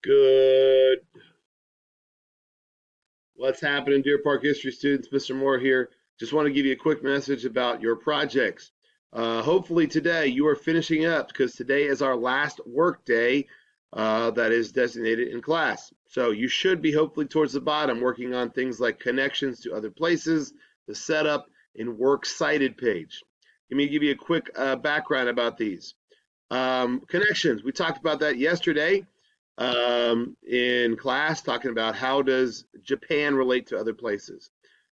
Good. What's happening, Deer Park history students? Mr. Moore here. Just want to give you a quick message about your projects. Hopefully today you are finishing up because today is our last work day that is designated in class. So you should be hopefully towards the bottom working on things like connections to other places, the setup, and works cited page. Let me give you a quick background about these. Connections, we talked about that yesterday in class, talking about how does Japan relate to other places,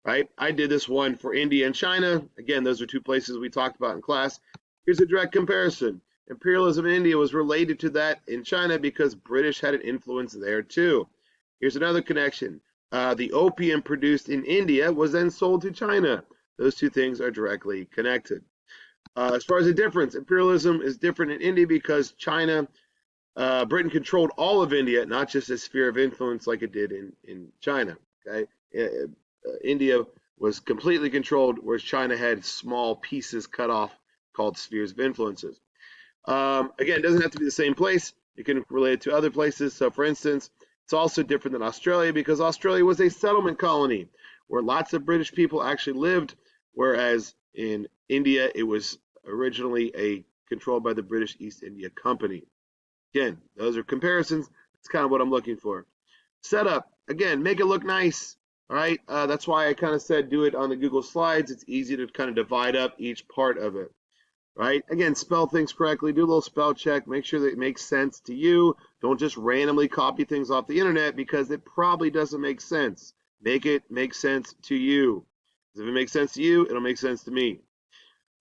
right? I did this one for India and China. Again, those are two places we talked about in class. Here's a direct comparison. Imperialism in India was related to that in China because British had an influence there too. Here's another connection. The opium produced in India was then sold to China. Those two things are directly connected. As far as the difference, imperialism is different in India because Britain controlled all of India, not just a sphere of influence like it did in China. Okay, India was completely controlled, whereas China had small pieces cut off called spheres of influences. Again, it doesn't have to be the same place. You can relate it to other places. So, for instance, it's also different than Australia because Australia was a settlement colony where lots of British people actually lived, whereas in India it was originally controlled by the British East India Company. Again, those are comparisons. That's kind of what I'm looking for. Setup, again, make it look nice. All right, that's why I kind of said do it on the Google Slides. It's easy to kind of divide up each part of it. Right? Again, spell things correctly. Do a little spell check. Make sure that it makes sense to you. Don't just randomly copy things off the internet because it probably doesn't make sense. Make it make sense to you. If it makes sense to you, it'll make sense to me.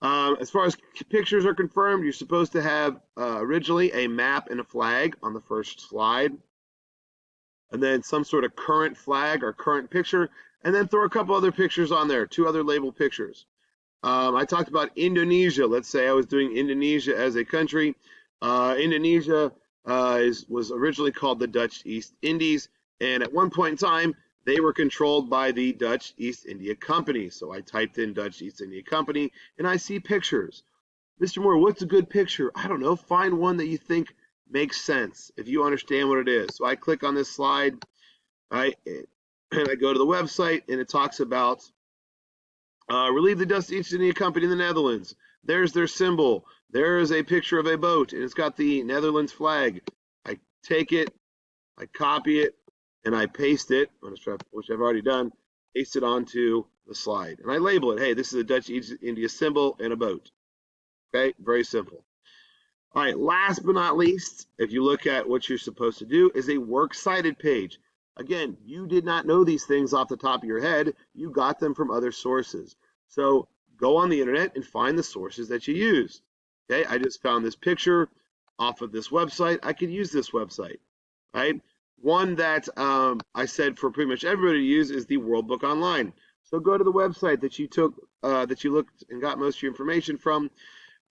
As far as pictures are confirmed, you're supposed to have originally a map and a flag on the first slide, and then some sort of current flag or current picture, and then throw a couple other pictures on there, two other label pictures. I talked about Indonesia. Let's say I was doing Indonesia as a country. Indonesia was originally called the Dutch East Indies, and at one point in time, they were controlled by the Dutch East India Company. So I typed in Dutch East India Company, and I see pictures. Mr. Moore, what's a good picture? I don't know. Find one that you think makes sense if you understand what it is. So I click on this slide, right, and I go to the website, and it talks about relieve the Dutch East India Company in the Netherlands. There's their symbol. There is a picture of a boat, and it's got the Netherlands flag. I take it, I copy it, and I paste it, which I've already done, paste it onto the slide. And I label it, hey, this is a Dutch East India symbol and a boat. Okay, very simple. All right, last but not least, if you look at what you're supposed to do, is a works cited page. Again, you did not know these things off the top of your head. You got them from other sources. So go on the internet and find the sources that you used. Okay, I just found this picture off of this website. I could use this website, right? One that I said for pretty much everybody to use is the World Book Online. So go to the website that you looked and got most of your information from.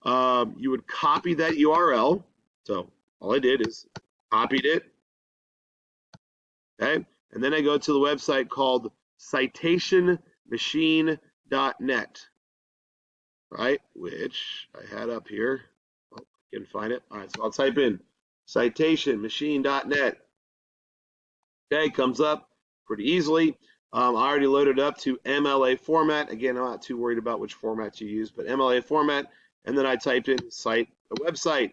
You would copy that URL. So all I did is copied it. Okay, and then I go to the website called citationmachine.net, right? Which I had up here. Oh, I can find it. All right, so I'll type in citationmachine.net. Okay, comes up pretty easily. I already loaded up to MLA format. Again, I'm not too worried about which format you use, but MLA format. And then I typed in cite a website.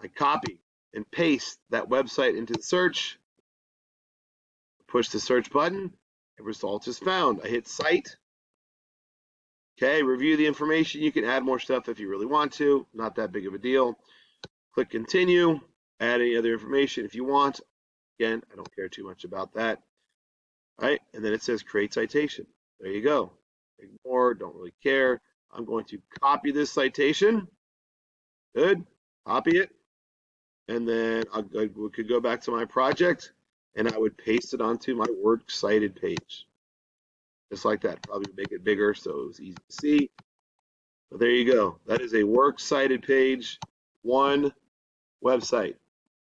I copy and paste that website into the search. Push the search button. A result is found. I hit cite. Okay, review the information. You can add more stuff if you really want to. Not that big of a deal. Click continue. Add any other information if you want. Again, I don't care too much about that. All right, and then it says create citation. There you go. Ignore, don't really care. I'm going to copy this citation. Good. Copy it. And then we could go back to my project and I would paste it onto my works cited page. Just like that. Probably make it bigger so it was easy to see. But there you go. That is a works cited page, one website.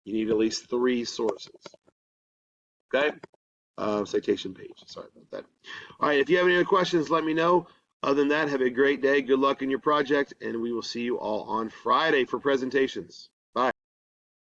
You need at least 3 sources. Okay? Citation page. Sorry about that. All right, if you have any other questions, let me know. Other than that, have a great day. Good luck in your project, and we will see you all on Friday for presentations.